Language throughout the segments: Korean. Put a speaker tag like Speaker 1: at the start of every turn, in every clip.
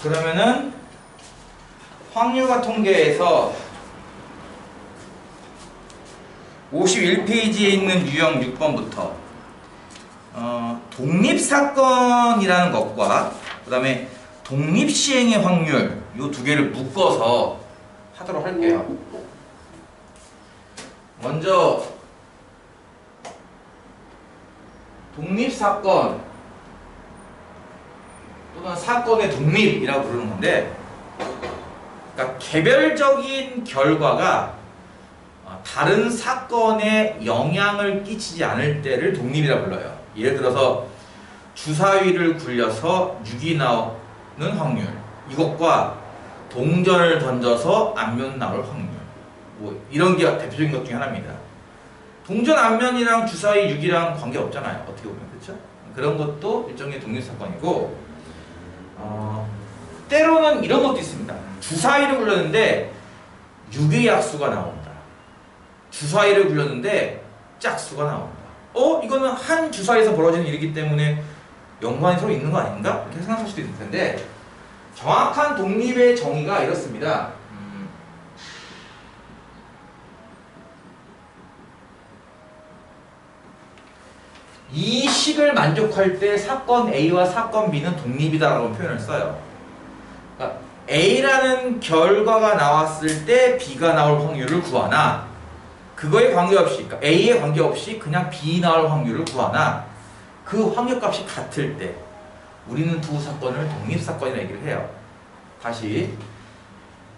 Speaker 1: 그러면은 확률과 통계에서 51페이지에 있는 유형 6번부터 독립사건이라는 것과 그 다음에 독립시행의 확률 이 두 개를 묶어서 하도록 할게요. 먼저 독립사건 또는 사건의 독립이라고 부르는 건데, 그러니까 개별적인 결과가 다른 사건에 영향을 끼치지 않을 때를 독립이라고 불러요. 예를 들어서 주사위를 굴려서 6이 나오는 확률, 이것과 동전을 던져서 앞면 나올 확률, 뭐 이런 게 대표적인 것 중에 하나입니다. 동전 앞면이랑 주사위 6이랑 관계 없잖아요, 어떻게 보면. 그렇죠? 그런 것도 일종의 독립사건이고, 때로는 이런 것도 있습니다. 주사위를 굴렸는데 6의 약수가 나온다. 주사위를 굴렸는데 짝수가 나온다. 이거는 한 주사위에서 벌어지는 일이기 때문에 연관이 서로 있는 거 아닌가? 이렇게 생각할 수도 있을 텐데, 정확한 독립의 정의가 이렇습니다. 이 식을 만족할 때 사건 A와 사건 B는 독립이다라고 표현을 써요. 그러니까 A라는 결과가 나왔을 때 B가 나올 확률을 구하나, 그거에 관계없이, 그러니까 A에 관계없이 그냥 B 나올 확률을 구하나, 그 확률값이 같을 때 우리는 두 사건을 독립사건이라고 얘기를 해요. 다시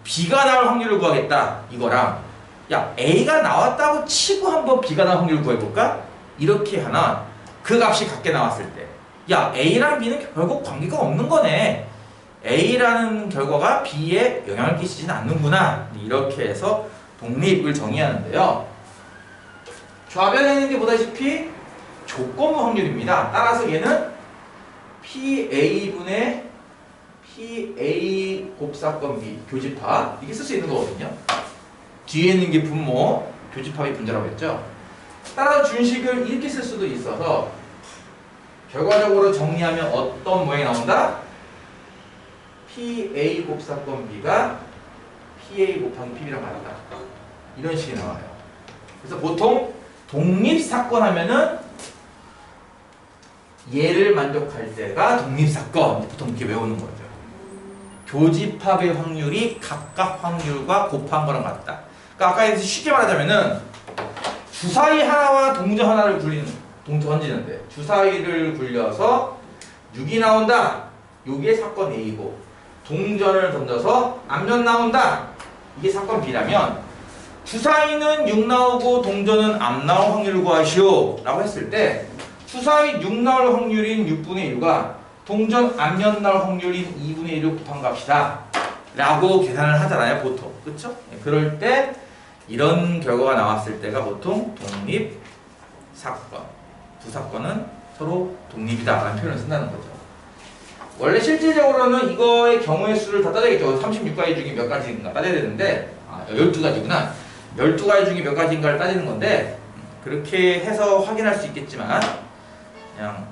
Speaker 1: B가 나올 확률을 구하겠다 이거랑, 야 A가 나왔다고 치고 한번 B가 나올 확률을 구해볼까? 이렇게 하나, 그 값이 같게 나왔을 때, 야 A랑 B는 결국 관계가 없는 거네, A라는 결과가 B에 영향을 끼치지는 않는구나, 이렇게 해서 독립을 정의하는데요. 좌변에 있는 게 보다시피 조건부 확률입니다. 따라서 얘는 PA분의 PA 곱사건 B 교집합, 이렇게 쓸 수 있는 거거든요. 뒤에 있는 게 분모, 교집합이 분자라고 했죠. 따라서 준식을 이렇게 쓸 수도 있어서 결과적으로 정리하면 어떤 모양이 나온다? PA 곱사건 B가 PA 곱하기 PB랑 같다, 이런 식이 나와요. 그래서 보통 독립사건 하면은 얘를 만족할 때가 독립사건, 보통 이렇게 외우는 거죠. 교집합의 확률이 각각 확률과 곱한 거랑 같다. 그러니까 아까 쉽게 말하자면은 주사위 하나와 동전 하나를 던지는데, 주사위를 굴려서 6이 나온다, 요게 사건 A고, 동전을 던져서 앞면 나온다, 이게 사건 B라면, 주사위는 6 나오고 동전은 앞 나올 확률을 구하시오 라고 했을 때, 주사위 6 나올 확률인 6분의 1과 동전 앞면 나올 확률인 2분의 1을 곱한 값이다 라고 계산을 하잖아요, 보통. 그쵸? 그럴 때 이런 결과가 나왔을 때가 보통 독립사건, 두 사건은 서로 독립이다 라는 표현을 쓴다는 거죠. 원래 실질적으로는 이거의 경우의 수를 다 따져야겠죠. 36가지 중에 몇 가지인가 따져야 되는데, 12가지구나. 12가지 중에 몇 가지인가를 따지는 건데, 그렇게 해서 확인할 수 있겠지만, 그냥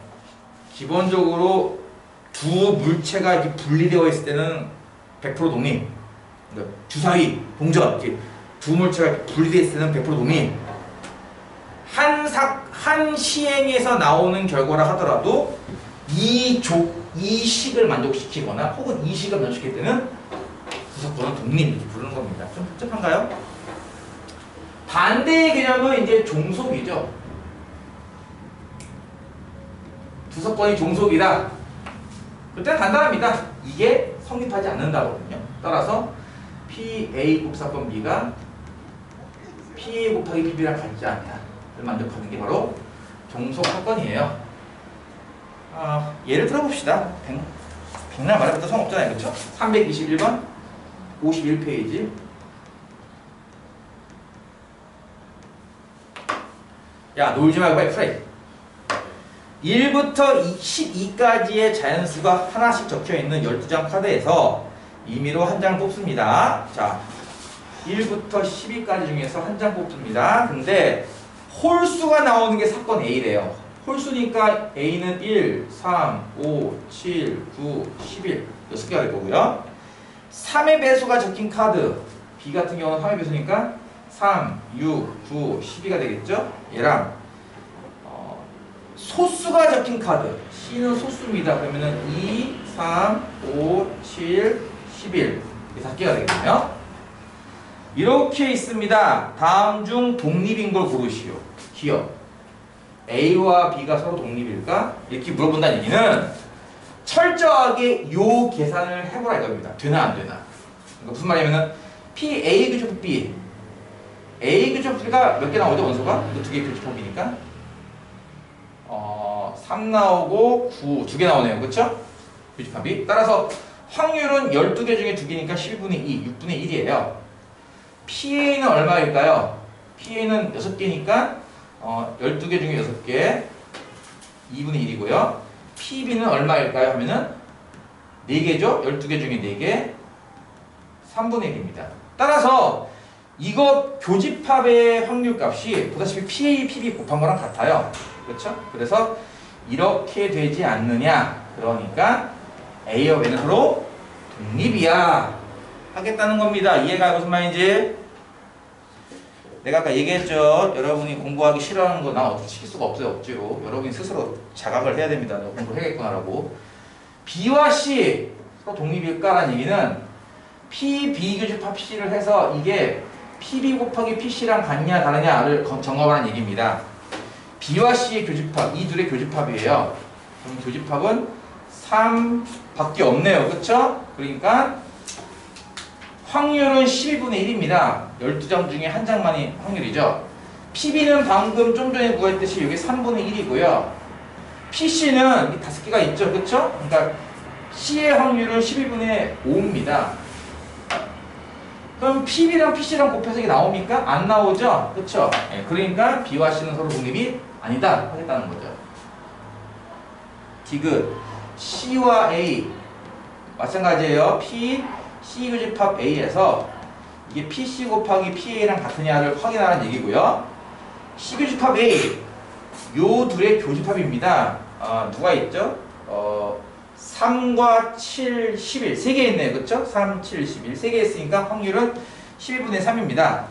Speaker 1: 기본적으로 두 물체가 이렇게 분리되어 있을 때는 100% 독립. 그러니까 주사위, 동전, 이렇게 두 물체가 분리되어 있을 때는 100% 독립. 한 시행에서 나오는 결과라 하더라도 이 식을 만족시키거나 혹은 이 식을 만족시킬 때는 두 사건은 독립, 이렇게 부르는 겁니다. 좀 복잡한가요? 반대의 개념은 이제 종속이죠. 두 사건이 종속이다. 그때는 간단합니다. 이게 성립하지 않는다거든요. 따라서 PA 곱사건 B가 PA 곱하기 PB랑 같지 않다를 만족하는 게 바로 종속 사건이에요. 예를 들어봅시다. 백날 말해봐도 소용없잖아요, 그렇죠? 321번 51페이지. 야, 놀지 말고 빨리 풀어. 1부터 12까지의 자연수가 하나씩 적혀있는 12장 카드에서 임의로 한 장 뽑습니다. 자, 1부터 12까지 중에서 한 장 뽑습니다. 근데 홀수가 나오는 게 사건 A래요. 홀수니까 A는 1, 3, 5, 7, 9, 11 6개가 될 거고요. 3의 배수가 적힌 카드 B 같은 경우는 3의 배수니까 3, 6, 9, 12가 되겠죠? 얘랑 소수가 적힌 카드 C는 소수입니다. 그러면은 2, 3, 5, 7, 11 이게 4개가 되겠네요. 이렇게 있습니다. 다음 중 독립인 걸 고르시오. 기억. A와 B가 서로 독립일까? 이렇게 물어본다는 얘기는 철저하게 요 계산을 해보라 이겁니다. 되나 안 되나. 그러니까 무슨 말이냐면은 P, A 교집합 B. A 교집합 몇 개 나오죠? 원소가? 이거 2개 교집합이니까 3 나오고 9 2개 나오네요. 그렇죠? 교집합이. 따라서 확률은 12개 중에 2개니까 12분의 2, 6분의 1이에요. PA는 얼마일까요? PA는 6개니까 12개 중에 6개 2분의 1이고요. PB는 얼마일까요? 하면은 4개죠? 12개 중에 4개 3분의 1입니다. 따라서 이거 교집합의 확률값이 보다시피 PA, PB 곱한 거랑 같아요. 그렇죠? 그래서 이렇게 되지 않느냐. 그러니까 A와 B는 서로 독립이야 하겠다는 겁니다. 이해가 무슨 말인지? 내가 아까 얘기했죠. 여러분이 공부하기 싫어하는 거 나 어떻게 시킬 수가 없어요. 억지로. 여러분이 스스로 자각을 해야 됩니다. 내가 공부를 해야겠구나라고. B와 C 서로 독립일까라는 얘기는 PB 교집합 C를 해서 이게 PB 곱하기 PC랑 같냐 다르냐를 점검하는 얘기입니다. B와 C의 교집합, 이 둘의 교집합이에요. 그럼 교집합은 3밖에 없네요. 그쵸? 그러니까 확률은 12분의 1입니다. 12장 중에 한 장만이 확률이죠. PB는 방금 좀 전에 구했듯이 여기 3분의 1이고요. PC는 이게 5개가 있죠. 그쵸? 그러니까 C의 확률은 12분의 5입니다. 그럼 PB랑 PC랑 곱해서 이게 나옵니까? 안 나오죠? 그쵸? 네, 그러니까 B와 C는 서로 독립이 아니다 하겠다는 거죠. 디귿 C와 A 마찬가지예요. P, C 교집합 A에서 이게 PC 곱하기 PA랑 같으냐를 확인하는 얘기고요. C 교집합 A 요 둘의 교집합입니다. 누가 있죠? 3과 7, 11 3개 있네요. 그쵸? 3, 7, 11 3개 있으니까 확률은 12분의 3입니다.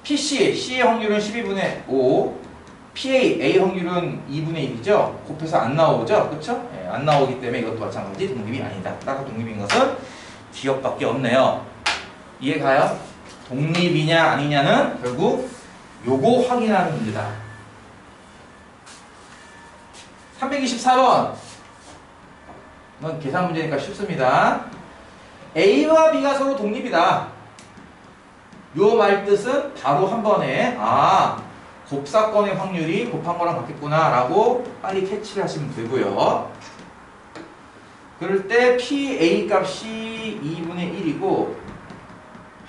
Speaker 1: PC, C의 확률은 12분의 5 PA, A 확률은 2분의 1이죠? 곱해서 안 나오죠? 그쵸? 예, 안 나오기 때문에 이것도 마찬가지 독립이 아니다. 따라서 독립인 것은 기억밖에 없네요. 이해가요? 독립이냐 아니냐는 결국 요거 확인하는 문제다. 324번 이건 계산 문제니까 쉽습니다. A와 B가 서로 독립이다. 요 말 뜻은 바로 한 번에 곱사건의 확률이 곱한 거랑 같겠구나 라고 빨리 캐치를 하시면 되고요. 그럴 때 PA 값이 2분의 1이고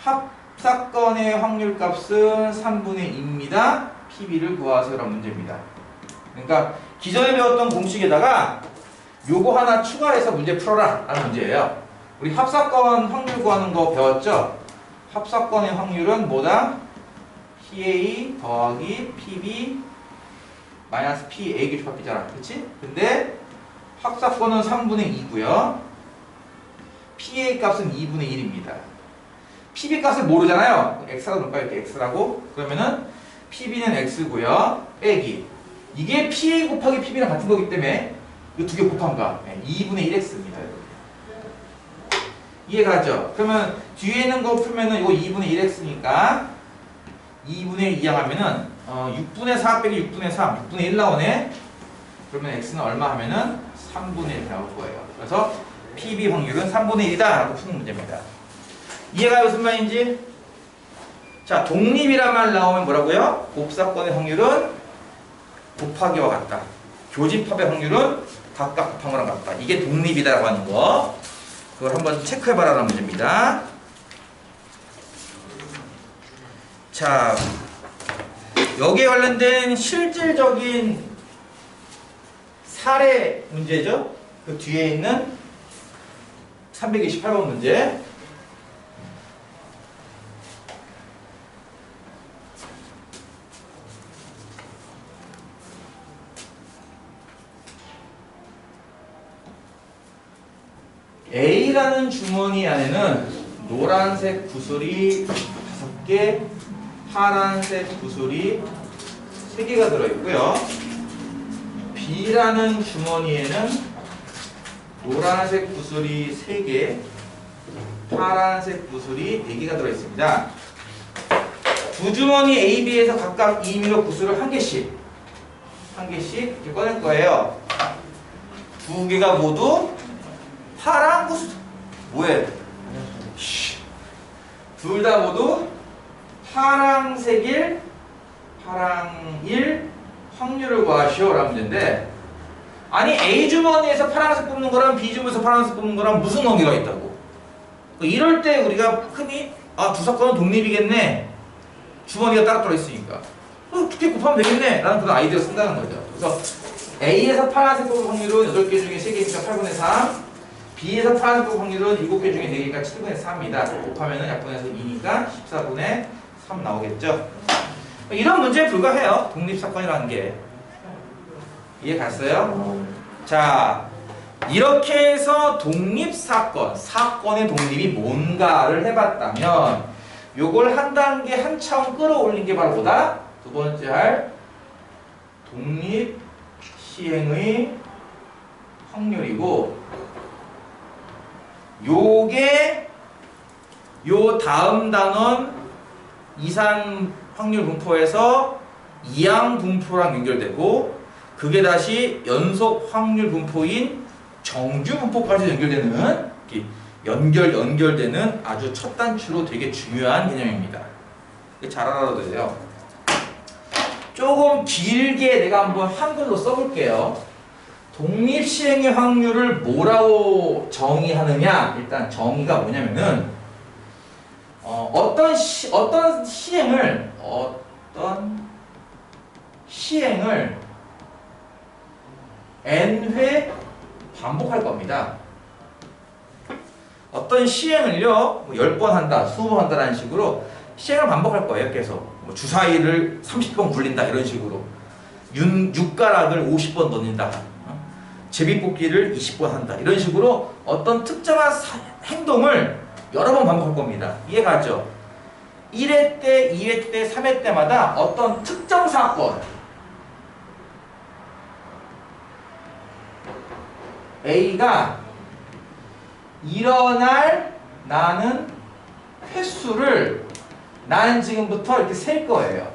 Speaker 1: 합사건의 확률 값은 3분의 2입니다. PB를 구하세요 라는 문제입니다. 그러니까 기존에 배웠던 공식에다가 요거 하나 추가해서 문제 풀어라 라는 문제예요. 우리 합사건 확률 구하는 거 배웠죠? 합사건의 확률은 뭐다? PA 더하기 PB 마이너스 PA 교집합이잖아. 그치? 근데 합사건은 3분의 2고요. PA 값은 2분의 1입니다. PB 값을 모르잖아요. X라고 놓을까요? 이렇게 X라고. 그러면은 PB는 X고요. 빼기. 이게 PA 곱하기 PB랑 같은 거기 때문에 이 두 개 곱한 거 2분의 1X입니다. 이해가죠? 그러면 뒤에 있는 거 풀면은 이거 2분의 1X니까 2분의 2 하면은 6분의 4 빼기 6분의 3, 6분의 1 나오네. 그러면 X는 얼마 하면은 3분의 1 나올 거예요. 그래서 PB 확률은 3분의 1이다 라고 푸는 문제입니다. 이해가 무슨 말인지? 자, 독립이란 말 나오면 뭐라고요? 곱사건의 확률은 곱하기와 같다. 교집합의 확률은 각각 곱한 거랑 같다. 이게 독립이다라고 하는 거. 그걸 한번 체크해봐라는 문제입니다. 자, 여기에 관련된 실질적인 사례 문제죠. 그 뒤에 있는 328번 문제. A라는 주머니 안에는 노란색 구슬이 5개, 파란색 구슬이 3개가 들어있고요. B라는 주머니에는 노란색 구슬이 3개, 파란색 구슬이 4개가 들어있습니다. 두 주머니 A, B에서 각각 2mm 구슬을 한 개씩 이렇게 꺼낼 거예요. 두 개가 모두 파란 구슬. 뭐해? 둘 다 모두 파랑색일, 파랑일 확률을 구하시오 라는 문제인데, 아니 A 주머니에서 파란색 뽑는 거랑 B 주머니에서 파란색 뽑는 거랑 무슨 관계가 있다고? 이럴 때 우리가 흔히 두 사건은 독립이겠네, 주머니가 따로 들어있으니까 두 개 곱하면 되겠네 라는 그런 아이디어를 쓴다는 거죠. 그래서 A에서 파란색 뽑을 확률은 8개 중에 3개니까 8분의 3, B에서 파란색 뽑을 확률은 7개 중에 4개니까 7분의 4입니다. 곱하면은 약분해서 2니까 14분의 3 나오겠죠. 이런 문제에 불과해요, 독립사건이라는 게. 이해 갔어요? 자, 이렇게 해서 독립사건, 사건의 독립이 뭔가를 해봤다면 요걸 한 단계 한 차원 끌어올린 게 바로 뭐다? 두 번째 할 독립 시행의 확률이고, 요게 요 다음 단원 이산 확률 분포에서 이항 분포랑 연결되고, 그게 다시 연속 확률 분포인 정규 분포까지 연결되는, 연결되는 아주 첫 단추로 되게 중요한 개념입니다. 잘 알아둬야 돼요. 조금 길게 내가 한번 한글로 써볼게요. 독립시행의 확률을 뭐라고 정의하느냐? 일단 정의가 뭐냐면은 어떤 시행을 n회 반복할 겁니다. 어떤 시행을요, 10번 한다, 20번 한다라는 식으로 시행을 반복할 거예요. 계속 주사위를 30번 굴린다 이런 식으로, 육가락을 50번 넣는다, 제비뽑기를 20번 한다 이런 식으로 어떤 특정한 행동을 여러 번 반복할 겁니다. 이해가죠? 1회 때, 2회 때, 3회 때마다 어떤 특정 사건 A가 일어날 나는 횟수를 나는 지금부터 이렇게 셀 거예요.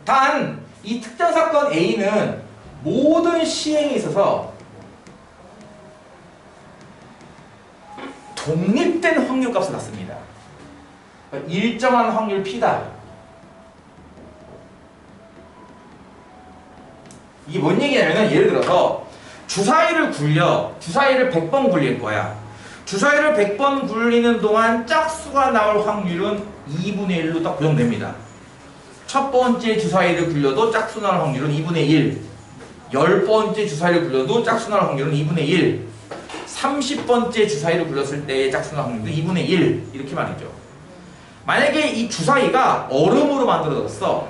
Speaker 1: 단 이 특정 사건 A는 모든 시행에 있어서 독립된 확률값을 갖습니다. 일정한 확률 P다. 이게 뭔 얘기냐면은, 예를 들어서 주사위를 100번 굴릴 거야. 주사위를 100번 굴리는 동안 짝수가 나올 확률은 2분의 1로 딱 고정됩니다. 첫 번째 주사위를 굴려도 짝수 나올 확률은 2분의 1, 10번째 주사위를 굴려도 짝수 나올 확률은 2분의 1, 30번째 주사위를 굴렸을 때의 짝수 나올 확률은 2분의 1, 이렇게 말이죠. 만약에 이 주사위가 얼음으로 만들어졌어.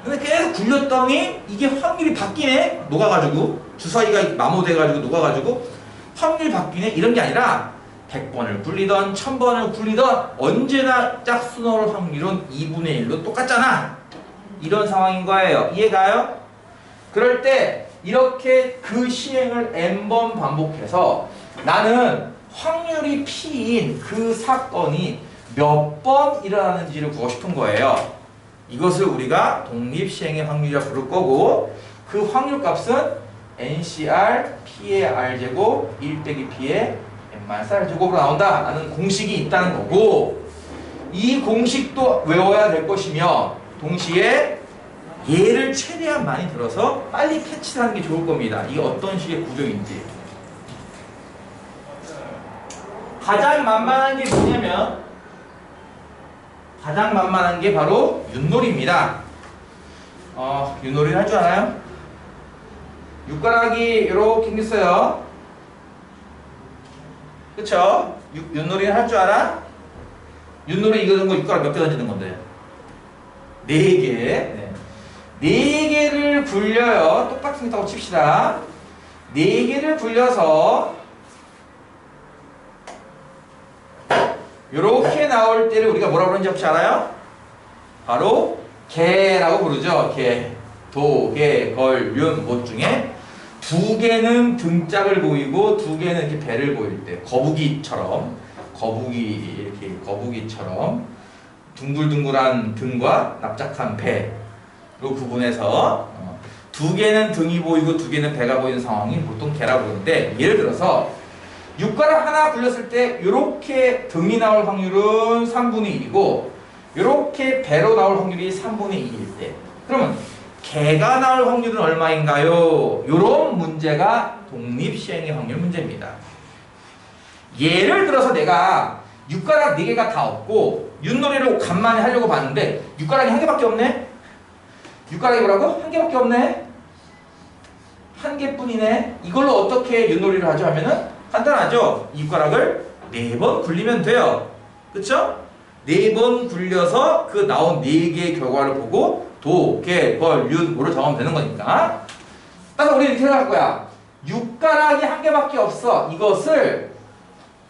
Speaker 1: 근데 계속 굴렸더니 이게 확률이 바뀌네? 녹아가지고, 주사위가 마모돼가지고 녹아가지고 확률이 바뀌네? 이런 게 아니라 100번을 굴리던 1000번을 굴리던 언제나 짝수 나올 확률은 2분의 1로 똑같잖아. 이런 상황인 거예요. 이해가요? 그럴 때 이렇게 그 시행을 n번 반복해서 나는 확률이 P인 그 사건이 몇 번 일어나는지를 구하고 싶은 거예요. 이것을 우리가 독립시행의 확률이라고 부를 거고, 그 확률값은 NCR P의 R제곱 1 빼기 P의 N-R제곱으로 나온다 라는 공식이 있다는 거고, 이 공식도 외워야 될 것이며 동시에 얘를 최대한 많이 들어서 빨리 캐치를 하는 게 좋을 겁니다. 이게 어떤 식의 구조인지. 가장 만만한 게 뭐냐면, 가장 만만한 게 바로 윷놀이입니다. 윷놀이를 할 줄 알아요? 육가락이 이렇게 생겼어요. 그쵸? 윷놀이를 할 줄 알아? 윷놀이 이거 든 거 육가락 몇 개 던지는 건데? 4개. 네 개를 굴려요. 똑같이 생겼다고 칩시다. 4개를 굴려서 요렇게 나올 때를 우리가 뭐라고 부르는지 혹시 알아요? 바로 개라고 부르죠. 개. 도, 개, 걸, 윤, 못 중에 두 개는 등짝을 보이고 두 개는 이렇게 배를 보일 때 거북이처럼 거북이처럼 둥글둥글한 등과 납작한 배로 구분해서 두 개는 등이 보이고 두 개는 배가 보이는 상황이 보통 개라고 부르는데, 예를 들어서 육가락 하나 굴렸을 때 이렇게 등이 나올 확률은 3분의 1이고 이렇게 배로 나올 확률이 3분의 1일 때, 그러면 개가 나올 확률은 얼마인가요? 이런 문제가 독립시행의 확률 문제입니다. 예를 들어서 내가 육가락 4개가 다 없고 윷놀이를 간만에 하려고 봤는데 육가락이 1개밖에 없네? 육가락이 뭐라고? 1개밖에 없네? 1개뿐이네? 이걸로 어떻게 윷놀이를 하죠? 하면은 간단하죠? 이 육가락을 4번 굴리면 돼요. 그쵸? 4번 굴려서 그 나온 4개의 결과를 보고 도, 개, 벌, 윤, 모를 적으면 되는 거니까. 따라서 우리 이렇게 생각할 거야. 육가락이 1개밖에 없어. 이것을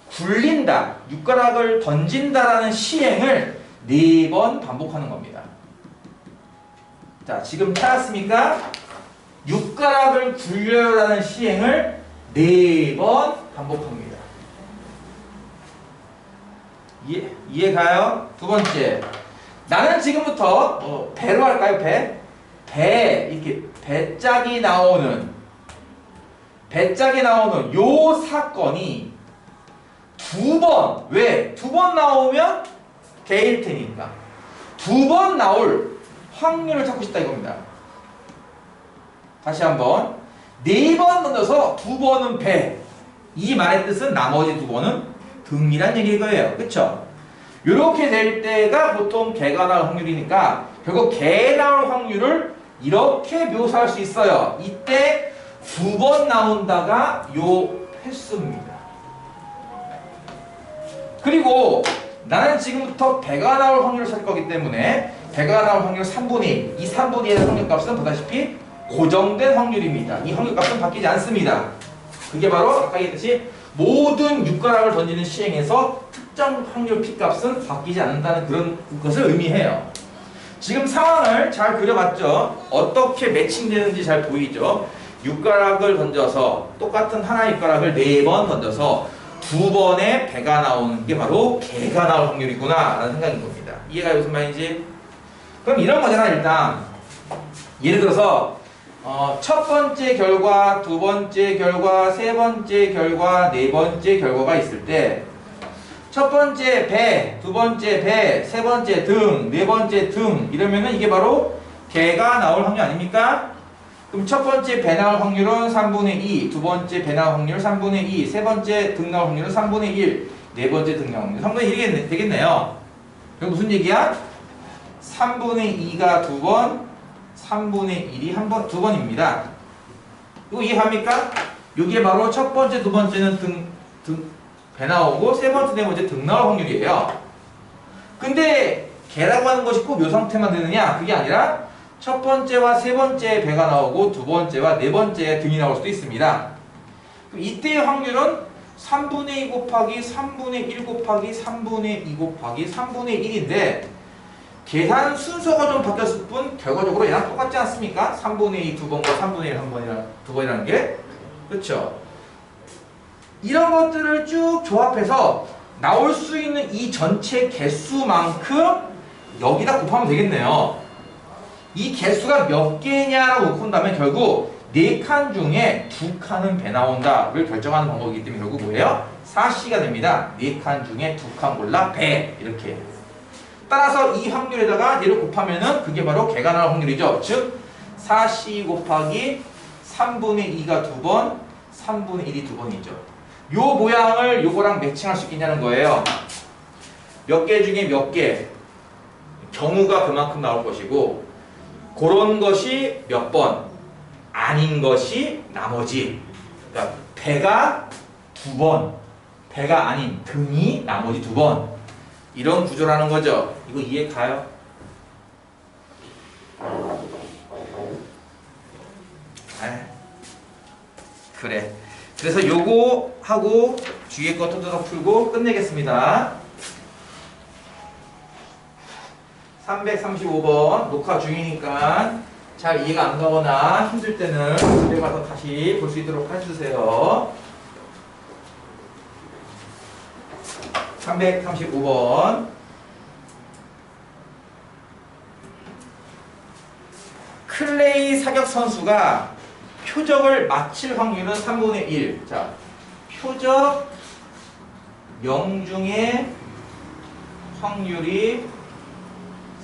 Speaker 1: 굴린다, 육가락을 던진다라는 시행을 4번 반복하는 겁니다. 자, 지금 찾았습니까? 육가락을 굴려라는 시행을 4번 반복합니다. 이해 가요? 두 번째, 나는 지금부터 배로 할까요? 이렇게 배짝이 나오는 요 사건이 2번, 왜? 2번 나오면 개일 테니까 2번 나올 확률을 찾고 싶다 이겁니다. 다시 한번, 4번 던져서 2번은 배, 이 말의 뜻은 나머지 2번은 등이란 얘기일 거예요. 그쵸? 이렇게 될 때가 보통 개가 나올 확률이니까 결국 개 나올 확률을 이렇게 묘사할 수 있어요. 이때 2번 나온다가 요 횟수입니다. 그리고 나는 지금부터 배가 나올 확률을 찾을 거기 때문에 배가 나올 확률 3분의 1, 이 3분의 1의 확률값은 보다시피 고정된 확률입니다. 이 확률값은 바뀌지 않습니다. 그게 바로 아까 얘기했듯이 모든 육가락을 던지는 시행에서 특정 확률 P값은 바뀌지 않는다는 그런 것을 의미해요. 지금 상황을 잘 그려봤죠? 어떻게 매칭되는지 잘 보이죠? 육가락을 던져서 똑같은 하나의 육가락을 4번 던져서 2번에 배가 나오는 게 바로 개가 나올 확률이구나 라는 생각인 겁니다. 이해가 무슨 말인지? 그럼 이런 거잖아. 일단 예를 들어서 첫 번째 결과, 두 번째 결과, 세 번째 결과, 네 번째 결과가 있을 때 첫 번째 배, 두 번째 배, 세 번째 등, 네 번째 등 이러면은 이게 바로 개가 나올 확률 아닙니까? 그럼 첫 번째 배 나올 확률은 3분의 2, 두 번째 배 나올 확률은 3분의 2, 세 번째 등 나올 확률은 3분의 1, 네 번째 등 나올 확률 3분의 1이 되겠네요. 그럼 무슨 얘기야? 3분의 2가 2번, 3분의 1이 두 번입니다. 이거 이해합니까? 이게 바로 첫 번째, 두 번째는 배 나오고 세 번째, 네 번째 등 나올 확률이에요. 근데 개라고 하는 것이 꼭 이 상태만 되느냐? 그게 아니라 첫 번째와 세 번째 배가 나오고 두 번째와 네 번째 등이 나올 수도 있습니다. 그럼 이때의 확률은 3분의 2 곱하기 3분의 1 곱하기 3분의 2 곱하기 3분의 1인데 계산 순서가 좀 바뀌었을 뿐 결과적으로 얘랑 똑같지 않습니까? 3분의 2 두 번과 3분의 1 한 번이랑 두 번이라는 게. 그렇죠? 이런 것들을 쭉 조합해서 나올 수 있는 이 전체 개수만큼 여기다 곱하면 되겠네요. 이 개수가 몇 개냐라고 본다면 결국 4칸 중에 2칸은 배 나온다를 결정하는 방법이기 때문에 결국 뭐예요? 4C가 됩니다. 4칸 중에 2칸 골라 배, 이렇게. 따라서 이 확률에다가 얘를 곱하면은 그게 바로 개가 나올 확률이죠. 즉 4C 곱하기 3분의 2가 2번, 3분의 1이 2번이죠. 요 모양을 요거랑 매칭할 수 있냐는 거예요. 몇 개 중에 몇 개, 경우가 그만큼 나올 것이고 그런 것이 몇 번, 아닌 것이 나머지. 그러니까 배가 2번, 배가 아닌 등이 나머지 2번. 이런 구조라는 거죠. 이거 이해 가요? 그래. 그래서 요거 하고 뒤에 거 뜯어서 풀고 끝내겠습니다. 335번 녹화 중이니까 잘 이해가 안 가거나 힘들 때는 집에 가서 다시 볼 수 있도록 해주세요. 335번. 클레이 사격 선수가 표적을 맞힐 확률은 3분의 1. 자, 표적 명중의 확률이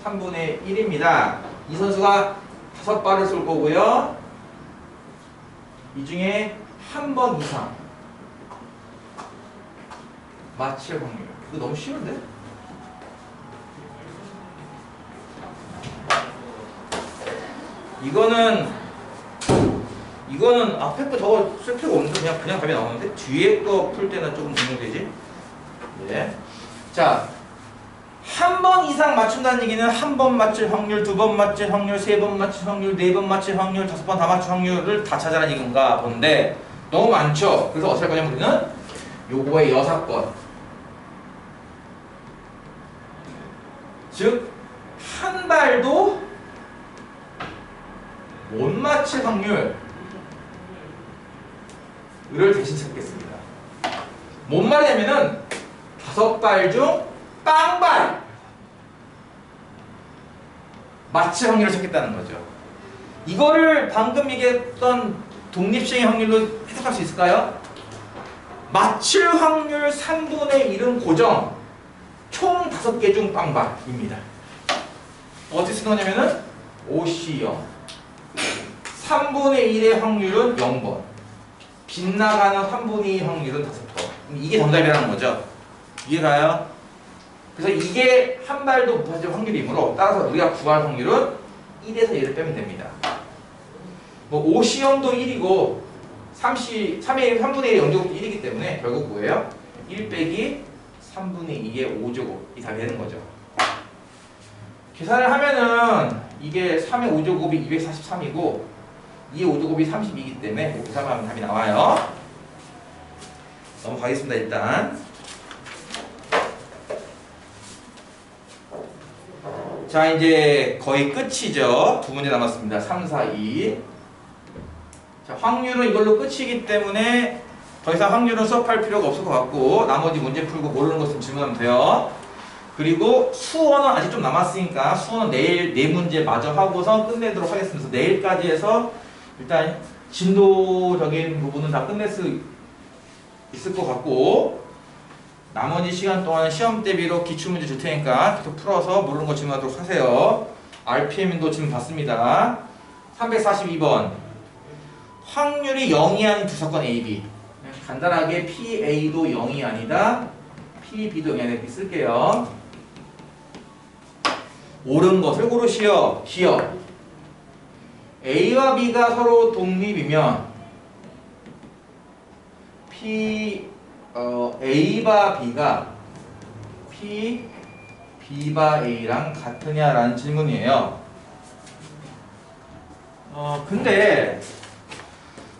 Speaker 1: 3분의 1입니다. 이 선수가 5발을 쏠 거고요. 이 중에 한 번 이상 맞힐 확률. 이거 너무 쉬운데? 이거는 앞에 거 저거 쓸 필요가 없는데 그냥 답이 나오는데 뒤에 거 풀 때는 조금 고민되지. 네. 자, 한 번 이상 맞춘다는 얘기는 한 번 맞출 확률, 두 번 맞출 확률, 세 번 맞출 확률, 네 번 맞출 확률, 5번 다 맞출 확률을 다 찾아라는 얘기인가 본데 너무 많죠. 그래서 어떻게 할 거냐면 우리는 요거의 여사건, 즉 한 발도 못 맞힐 확률을 대신 찾겠습니다. 뭔 말이냐면은 5발 중 빵발 맞힐 확률을 찾겠다는 거죠. 이거를 방금 얘기했던 독립시행의 확률로 해석할 수 있을까요? 맞힐 확률 3분의 1은 고정, 총 5개 중 빵발입니다. 어떻게 쓰는 거냐면은 OC0 3분의 1의 확률은 0번, 빗나가는 3분의 2 확률은 5번. 이게 정답이라는 거죠. 이해가요? 그래서 이게 한 발도 못 맞을 확률이므로 따라서 우리가 구할 확률은 1에서 1을 빼면 됩니다. 뭐 OC0도 1이고 3분의 1이 0제곱도 1이기 때문에 결국 뭐예요? 1 빼기 3분의 2의 5제곱 이 답이 되는 거죠. 계산을 하면은 이게 3의 5제곱이 243이고 2의 5제곱이 32이기 때문에 계산하면 답이 나와요. 넘어가겠습니다. 일단 자, 이제 거의 끝이죠. 두 문제 남았습니다. 3, 4, 2. 자, 확률은 이걸로 끝이기 때문에 더 이상 확률은 수업할 필요가 없을 것 같고 나머지 문제 풀고 모르는 것은 질문하면 돼요. 그리고 수어는 아직 좀 남았으니까 수어는 내일 4문제 마저 하고서 끝내도록 하겠습니다. 그래서 내일까지 해서 일단 진도적인 부분은 다 끝낼 수 있을 것 같고 나머지 시간 동안 시험 대비로 기출문제 줄 테니까 계속 풀어서 모르는 거 질문하도록 하세요. RPM도 질문 받습니다. 342번 확률이 0이 아닌 두 사건 A, B. 간단하게 PA도 0이 아니다, PB도 0이 아니다 이렇게 쓸게요. 옳은 것을 고르시오. 기억. A와 B가 서로 독립이면 A바 B가 B바 A랑 같으냐라는 질문이에요. 근데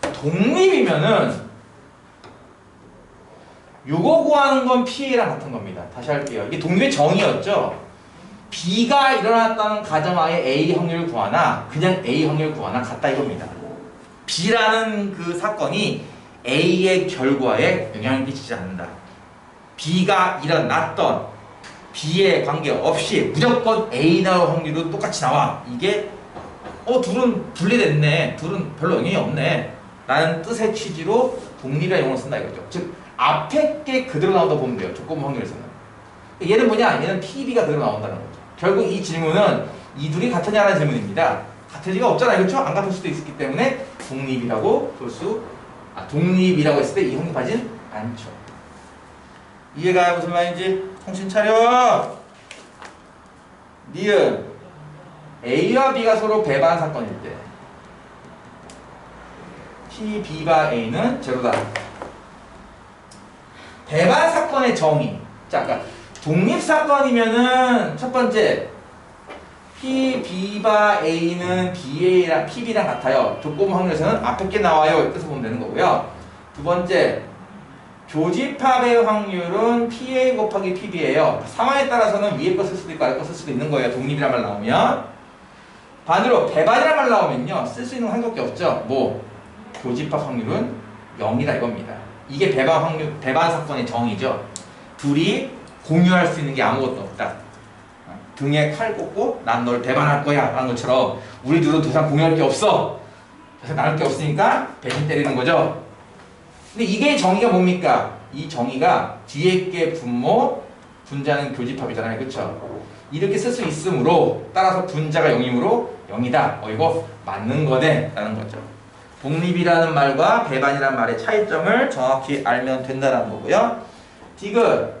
Speaker 1: 독립이면은 요거 구하는 건 P랑 같은 겁니다. 다시 할게요. 이게 독립의 정의였죠. B가 일어났다는 가정하에 A 확률을 구하나 그냥 A 확률을 구하나 같다 이겁니다. B라는 그 사건이 A의 결과에 영향을 끼치지 않는다. B가 일어났던 B에 관계없이 무조건 A 나올 확률은 똑같이 나와. 이게 둘은 분리됐네, 둘은 별로 영향이 없네 라는 뜻의 취지로 독립이라는 용어를 쓴다 이거죠. 즉 앞에 게 그대로 나온다고 보면 돼요. 조건 확률에서는. 얘는 뭐냐? 얘는 PB가 그대로 나온다는 거죠. 결국 이 질문은 이 둘이 같으냐라는 질문입니다. 같을 리가 없잖아요. 그렇죠? 안 같을 수도 있기 때문에 독립이라고 독립이라고 했을 때 이 확률하진 않죠. 이해가요? 무슨 말인지? 정신 차려! 니은 A와 B가 서로 배반 사건일 때 P, B바 A는 제로다. 배반 사건의 정의. 자, 그러니까 독립 사건이면은 첫 번째 P, B바 A는 BA랑 PB랑 같아요. 조건 확률에서는 앞에 게 나와요. 이렇게 보면 되는 거고요. 두 번째 교집합의 확률은 PA 곱하기 PB예요. 상황에 따라서는 위에 거 쓸 수도 있고 아래 거 쓸 수도 있는 거예요. 독립이란 말 나오면. 반대로 배반이란 말 나오면요. 쓸 수 있는 거 한 개밖에 없죠. 뭐 교집합 확률은 0이다 이겁니다. 이게 배반 사건의 정의죠. 둘이 공유할 수 있는 게 아무것도 없다. 등에 칼 꽂고 난 널 배반할 거야 라는 것처럼 우리 둘은 더 이상 공유할 게 없어. 그래서 나눌 게 없으니까 배신 때리는 거죠. 근데 이게 정의가 뭡니까? 이 정의가 뒤에 게 분모, 분자는 교집합이잖아요. 그쵸? 이렇게 쓸 수 있으므로 따라서 분자가 0이므로 0이다. 이거 맞는 거네 라는 거죠. 독립이라는 말과 배반이라는 말의 차이점을 정확히 알면 된다는 거고요. 디귿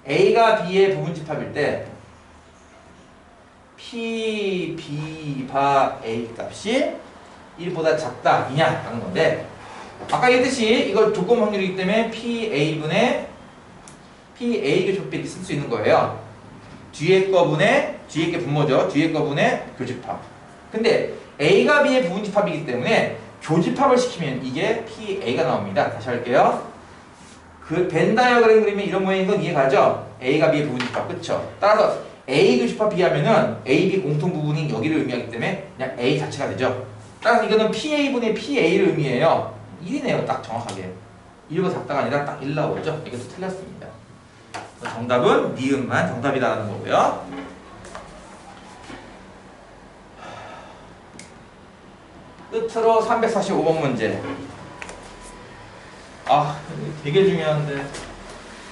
Speaker 1: A가 B의 부분집합일 때 P, B, 바 A 값이 1보다 작다, 이냐 라는 건데 아까 얘기했듯이 이거 조건 확률이기 때문에 PA분의 PA 교집합 이렇게 쓸 수 있는 거예요. 뒤에 게 분모죠. 뒤에 거분의 교집합. 근데 A가 B의 부분집합이기 때문에 교집합을 시키면 이게 PA가 나옵니다. 다시 할게요. 그 벤 다이어그램 그리면 이런 모양인 건 이해가죠? A가 B의 부분집합. 그쵸? 따라서 A 교집합 B 하면은 A, B 공통 부분이 여기를 의미하기 때문에 그냥 A 자체가 되죠. 따라서 이거는 PA분의 PA를 의미해요. 1이네요. 딱 정확하게. 1보다 작다가 아니라 딱 1 나오죠? 이것도 틀렸습니다. 정답은 니은만 정답이라는 거고요. 끝으로 345번 문제. 아, 되게 중요한데.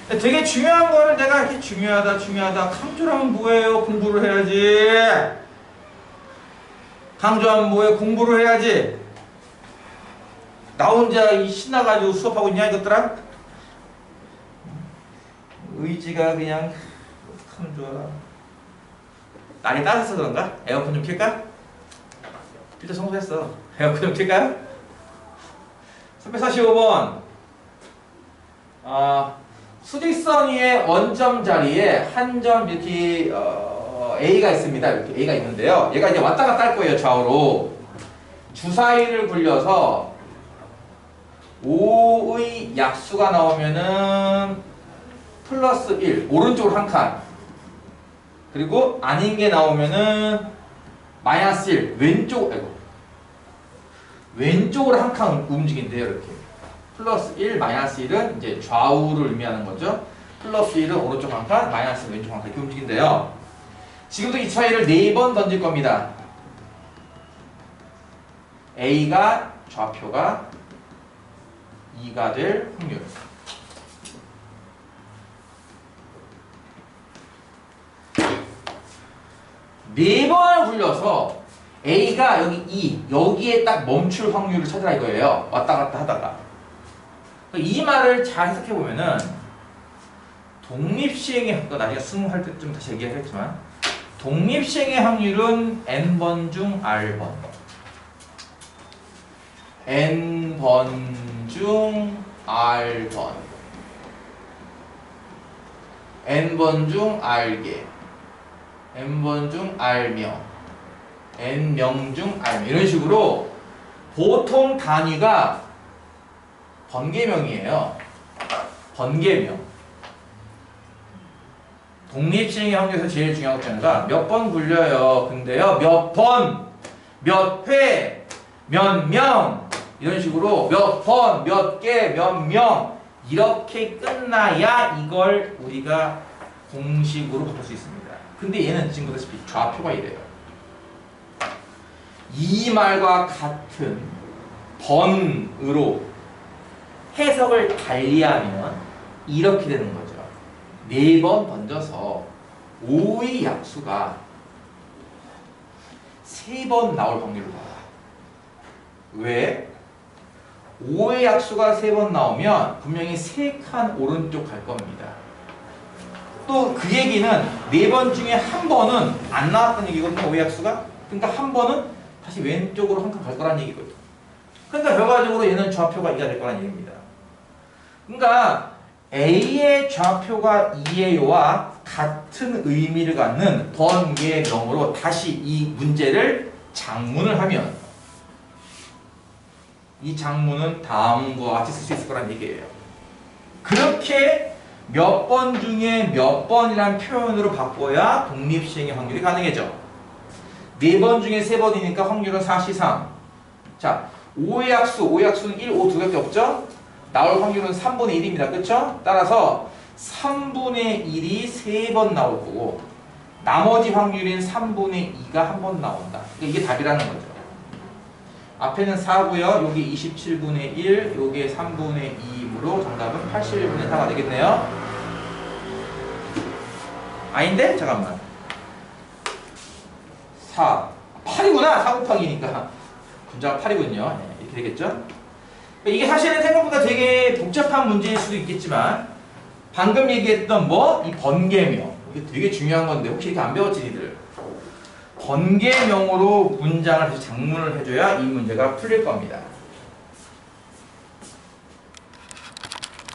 Speaker 1: 되게 중요한 거를 내가 이렇게 중요하다 강조하면 뭐예요? 공부를 해야지. 강조하면 뭐예요? 공부를 해야지. 나 혼자 신나가지고 수업하고 있냐 이것들아? 의지가 그냥 어떡하면 좋아. 날이 따뜻해서 그런가? 에어컨 좀 켤까? 필터 청소했어. 에어컨 좀 켤까요? 345번 수직선 위에 원점 자리에 한 점 이렇게 A가 있습니다. 이렇게 A가 있는데요. 얘가 이제 왔다 갔다 할 거예요. 좌우로. 주사위를 굴려서 5의 약수가 나오면은 플러스 1 오른쪽으로 한 칸. 그리고 아닌 게 나오면은 마이너스 1 왼쪽으로 한 칸 움직인대요. 이렇게 플러스 1, 마이너스 1은 이제 좌우를 의미하는 거죠. 플러스 1은 오른쪽 한 칸, 마이너스 1은 왼쪽 한 칸 이렇게 움직인대요. 지금도 이 차이를 4번 던질 겁니다. A가 좌표가 2가 될 확률. 네 번을 굴려서 A가 여기 2, 여기에 딱 멈출 확률을 찾으라 이거예요. 왔다 갔다 하다가. 이 말을 잘 해석해보면은 독립시행의, 나중에 수능할 때쯤 다시 얘기하겠지만 독립시행의 확률은 N번 중 R번. N번 중 R번. N번 중 R개. N번 중 R명. N명 중 R명. 이런 식으로 보통 단위가 번개명이에요. 번개명. 독립시행의 확률에서 제일 중요한 것 몇 번 굴려요. 근데요, 몇 번, 몇 회, 몇 명 이런 식으로 몇 번, 몇 개, 몇 명 이렇게 끝나야 이걸 우리가 공식으로 바꿀 수 있습니다. 근데 얘는 지금 보다시피 좌표가 이래요. 이 말과 같은 번으로 해석을 달리하면 이렇게 되는 거죠. 4번 던져서 5의 약수가 3번 나올 확률을 봐. 왜? 5의 약수가 3번 나오면 분명히 3칸 오른쪽 갈 겁니다. 또 그 얘기는 4번 중에 한 번은 안 나왔던 얘기거든요. 5의 약수가. 그러니까 한 번은 다시 왼쪽으로 한 칸 갈 거란 얘기거든요. 그러니까 결과적으로 얘는 좌표가 2가 될 거란 얘기입니다. 그러니까 A의 좌표가 2예요와 같은 의미를 갖는 번개명으로 다시 이 문제를 작문을 하면 이 작문은 다음과 같이 쓸 수 있을 거란 얘기예요. 이렇게 몇 번 중에 몇 번이라는 표현으로 바꿔야 독립시행의 확률이 가능해져. 4번 중에 3번이니까 확률은 4C3. 자, 5의 약수는 1, 5 두 개밖에 없죠? 나올 확률은 3분의 1입니다. 그쵸? 따라서 3분의 1이 3번 나올 거고 나머지 확률인 3분의 2가 한 번 나온다. 이게 답이라는 거죠. 앞에는 4고요. 여기 27분의 1, 여기에 3분의 2이므로 정답은 81분의 4가 되겠네요. 아닌데? 잠깐만. 8이구나. 4 곱하기니까. 분자가 8이군요. 네, 이렇게 되겠죠? 이게 사실은 생각보다 되게 복잡한 문제일 수도 있겠지만 방금 얘기했던 이 번개명. 이게 되게 중요한 건데 혹시 이렇게 안 배웠지 니들? 번개명으로 문장을 다시 작문을 해줘야 이 문제가 풀릴 겁니다.